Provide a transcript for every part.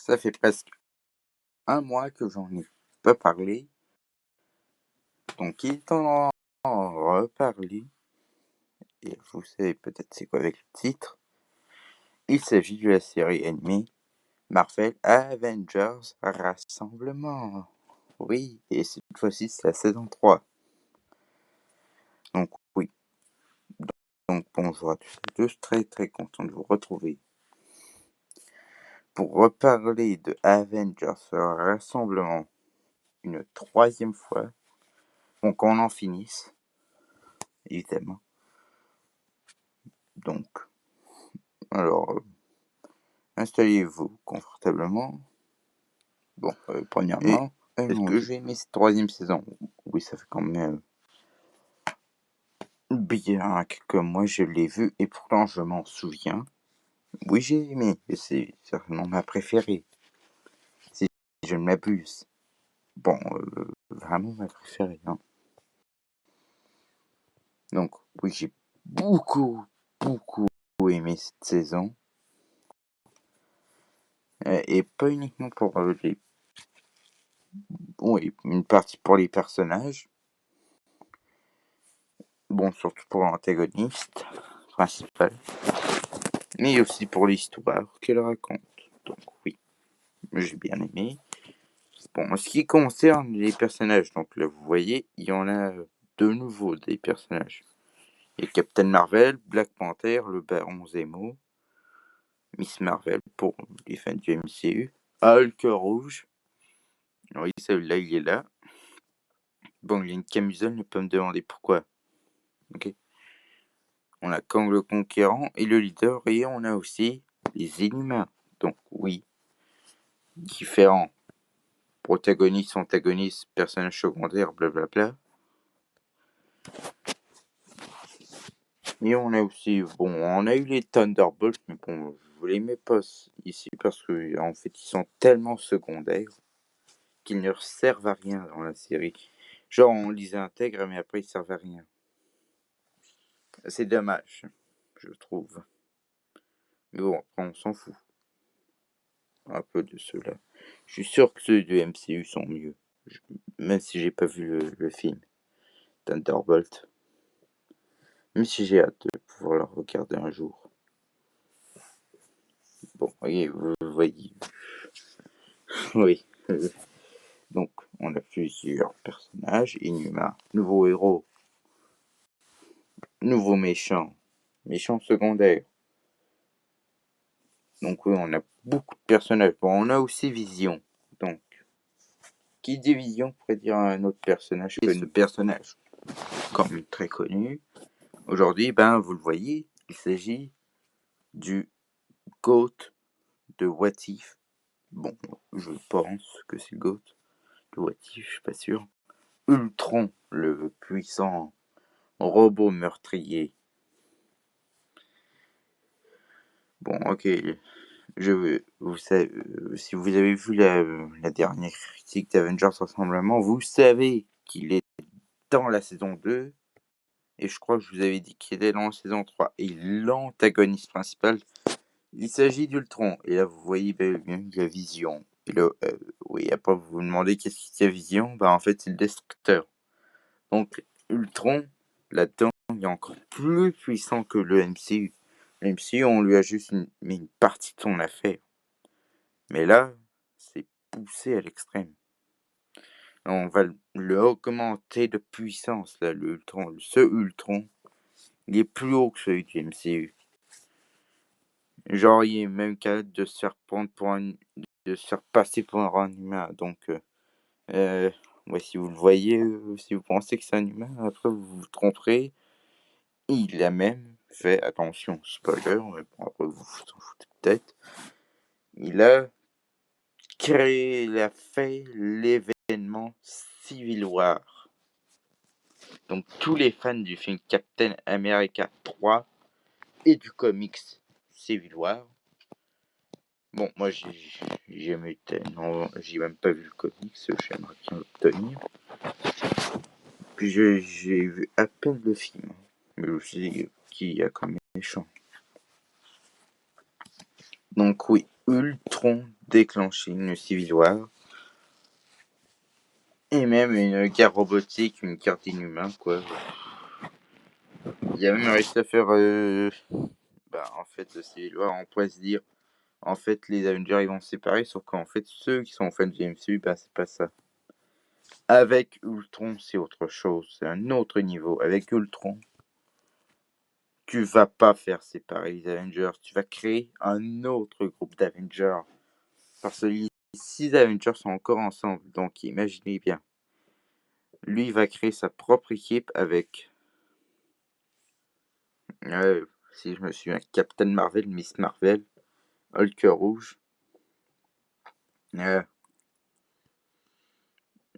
ça fait presque un mois que j'en ai pas parlé. Donc il est temps d'en reparler. Et vous savez peut-être c'est quoi avec le titre. Il s'agit de la série animée Marvel Avengers Rassemblement. Oui, et cette fois-ci c'est la saison 3. Donc oui. Donc bonjour à tous et tous, très très content de vous retrouver pour reparler de Avengers Rassemblement une troisième fois. Bon, qu'on en finisse, évidemment. Donc, alors, installez-vous confortablement. Bon, premièrement, est-ce que j'ai aimé cette troisième saison? Oui, ça fait quand même bien quelques mois je l'ai vu et pourtant je m'en souviens. Oui, j'ai aimé et c'est certainement ma préférée, si je ne m'abuse. Bon, vraiment ma préférée. Hein. Donc, oui, j'ai beaucoup aimé cette saison. Et pas uniquement pour oui, une partie pour les personnages. Bon, surtout pour l'antagoniste principal. Mais aussi pour l'histoire qu'elle raconte. Donc oui, j'ai bien aimé. Bon, en ce qui concerne les personnages, donc là vous voyez, il y en a de nouveaux des personnages. Il y a Captain Marvel, Black Panther, le Baron Zemo, Miss Marvel pour les fans du MCU, Hulk Rouge. Oui, celui-là, il est là. Bon, il y a une camisole, ne pas me demander pourquoi. Ok. On a Kang le Conquérant et le leader, et on a aussi les Inhumains. Donc oui, différents. Protagonistes, antagonistes, personnages secondaires, blablabla. Et on a aussi, bon, on a eu les Thunderbolts, mais bon, je les mets pas ici parce que en fait, ils sont tellement secondaires qu'ils ne servent à rien dans la série. Genre, on les intègre, mais après, ils servent à rien. C'est dommage, je trouve. Mais bon, après, on s'en fout. Un peu de ceux-là. Je suis sûr que ceux du MCU sont mieux. Même si j'ai pas vu le film Thunderbolt. Même si j'ai hâte de pouvoir le regarder un jour. Bon, voyez, vous voyez. Oui. Donc, on a plusieurs personnages inhumains. Nouveaux héros. Nouveaux méchants. Méchants secondaires. Donc oui, on a beaucoup de personnages. Bon, on a aussi Vision. Donc, qui dit Vision pourrait dire un autre personnage que ce personnage. Comme très connu. Aujourd'hui, ben, vous le voyez, il s'agit du GOAT de What If. Bon, je pense que c'est le GOAT de What If, je suis pas sûr. Ultron, le puissant robot meurtrier. Bon, ok. Vous savez, si vous avez vu la dernière critique d'Avengers Rassemblement, vous savez qu'il est dans la saison 2. Et je crois que je vous avais dit qu'il était dans la saison 3. Et l'antagoniste principal, il s'agit d'Ultron. Et là, vous voyez bien il y a Vision. Et là, oui, après, vous vous demandez qu'est-ce qu'il y a Vision. Bah, en fait, c'est le Destructeur. Donc, Ultron, là-dedans, il est encore plus puissant que le MCU. Le MCU, on lui a juste mis une partie de son affaire. Mais là, c'est poussé à l'extrême. On va le augmenter de puissance, là, le Ultron. Ce Ultron, il est plus haut que celui du MCU. Genre, il est même capable de se faire prendre de se faire passer pour un humain. Donc, ouais, si vous le voyez, si vous pensez que c'est un humain, après vous vous tromperez. Il a même fait, attention, spoiler, mais bon, après vous vous en foutez peut-être. Il a fait l'événement Civil War. Donc tous les fans du film Captain America 3 et du comics Civil War. Bon, moi j'ai même pas vu le comics, j'aimerais bien l'obtenir. Puis j'ai vu à peine le film, mais je me suis dit qu'il y a quand même méchant. Donc oui, Ultron déclencher une Civil War. Et même une guerre robotique, une guerre d'inhumains, quoi. Il a même réussi à faire... en fait, Civil War, on pourrait se dire... En fait, les Avengers, ils vont se séparer, sauf qu'en fait, ceux qui sont fans du MCU, c'est pas ça. Avec Ultron, c'est autre chose. C'est un autre niveau. Avec Ultron, tu vas pas faire séparer les Avengers. Tu vas créer un autre groupe d'Avengers. Parce que les 6 Avengers sont encore ensemble. Donc, imaginez bien. Lui, il va créer sa propre équipe avec... si je me souviens, Captain Marvel, Miss Marvel, Hulk rouge,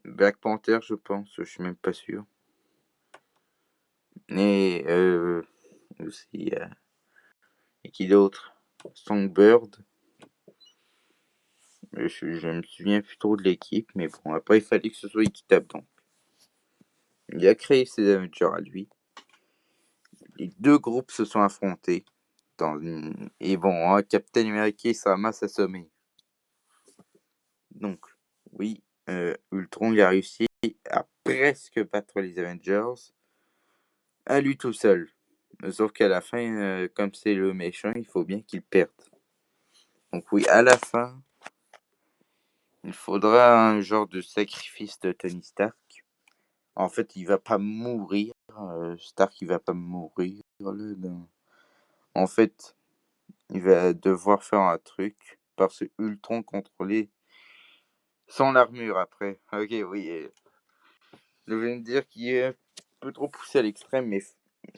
Black Panther, je pense, je suis même pas sûr. Et aussi, et qui d'autre? Songbird. Je me souviens plus trop de l'équipe, mais bon, après il fallait que ce soit équitable, donc. Il a créé ses Avengers à lui. Les deux groupes se sont affrontés. Et bon, Captain America se ramasse assommé. Donc, oui, Ultron il a réussi à presque battre les Avengers à lui tout seul. Sauf qu'à la fin, comme c'est le méchant, il faut bien qu'il perde. Donc oui, à la fin, il faudra un genre de sacrifice de Tony Stark. En fait, il va pas mourir. Stark, il va pas mourir. En fait, il va devoir faire un truc parce que Ultron contrôlait sans l'armure après. Ok, oui. Je vais me dire qu'il est un peu trop poussé à l'extrême, mais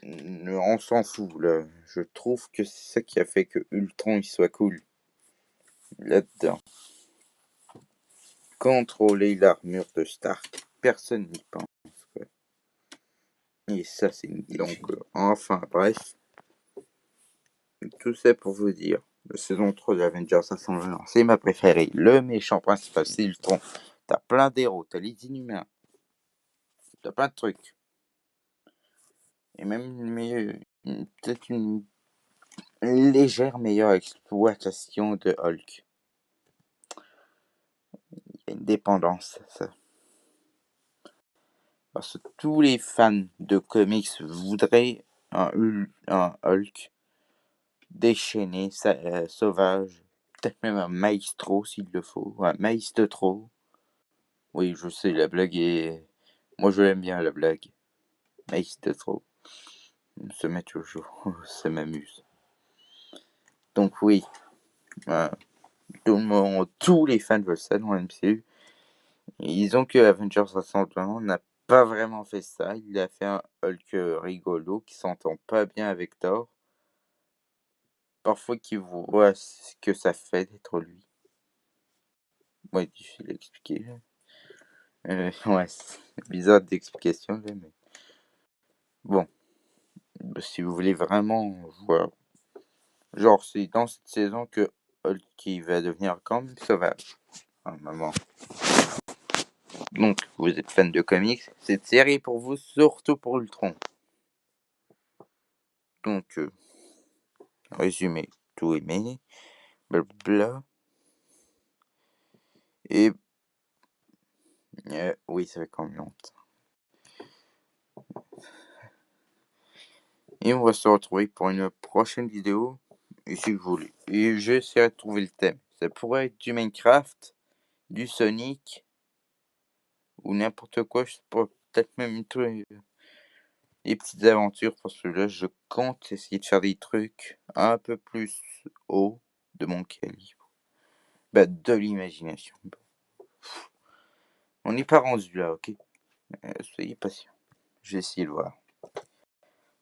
on s'en fout là. Je trouve que c'est ça qui a fait que Ultron il soit cool là-dedans. Contrôler l'armure de Stark. Personne n'y pense. Quoi. Et ça, c'est une... Donc, enfin, bref. Tout ça pour vous dire. La saison 3 de Avengers Assemblée, c'est ma préférée. Le méchant principal, c'est Ultron. T'as plein d'héros, t'as les Inhumains. T'as plein de trucs. Et même peut-être une légère meilleure exploitation de Hulk. Il y a une dépendance, ça. Parce que tous les fans de comics voudraient un Hulk déchaîné, sauvage, peut-être même un maestro s'il le faut, un maestro. Oui, je sais, la blague est... Moi, je l'aime bien, la blague. Maestro. Ça met toujours, ça m'amuse. Donc oui, tout le monde, tous les fans veulent ça dans l'MCU. Ils ont que Avengers Rassemblement n'a pas vraiment fait ça. Il a fait un Hulk rigolo qui s'entend pas bien avec Thor. Parfois qu'il voit ce que ça fait d'être lui. Ouais, difficile à expliquer. Ouais, c'est bizarre d'explication là, mais... Bon, si vous voulez vraiment voir... Genre, c'est dans cette saison que Hulk qui va devenir quand même sauvage. Un moment. Donc, vous êtes fan de comics, cette série pour vous, surtout pour Ultron. Donc, résumé, tout aimé, blablabla. Et... oui, ça fait quand même longtemps. Et on va se retrouver pour une prochaine vidéo, et si vous voulez. Et j'essaierai de trouver le thème. Ça pourrait être du Minecraft, du Sonic, ou n'importe quoi, je sais pas, peut-être même des petites aventures, parce que là, je compte essayer de faire des trucs un peu plus haut de mon calibre. De l'imagination. On n'est pas rendu là, ok? Soyez patient. Je vais essayer de voir.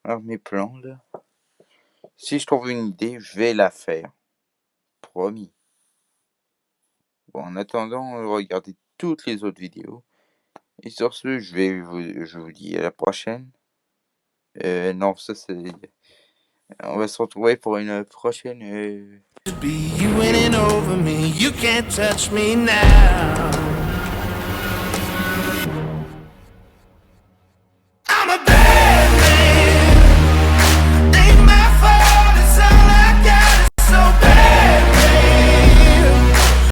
Alors, mes plans, là. Si je trouve une idée, je vais la faire. Promis. Bon, en attendant, regardez toutes les autres vidéos. Et sur ce, je vous dis à la prochaine. Non, ça c'est... On va se retrouver pour une prochaine... Be you winning over me, you can't touch me now.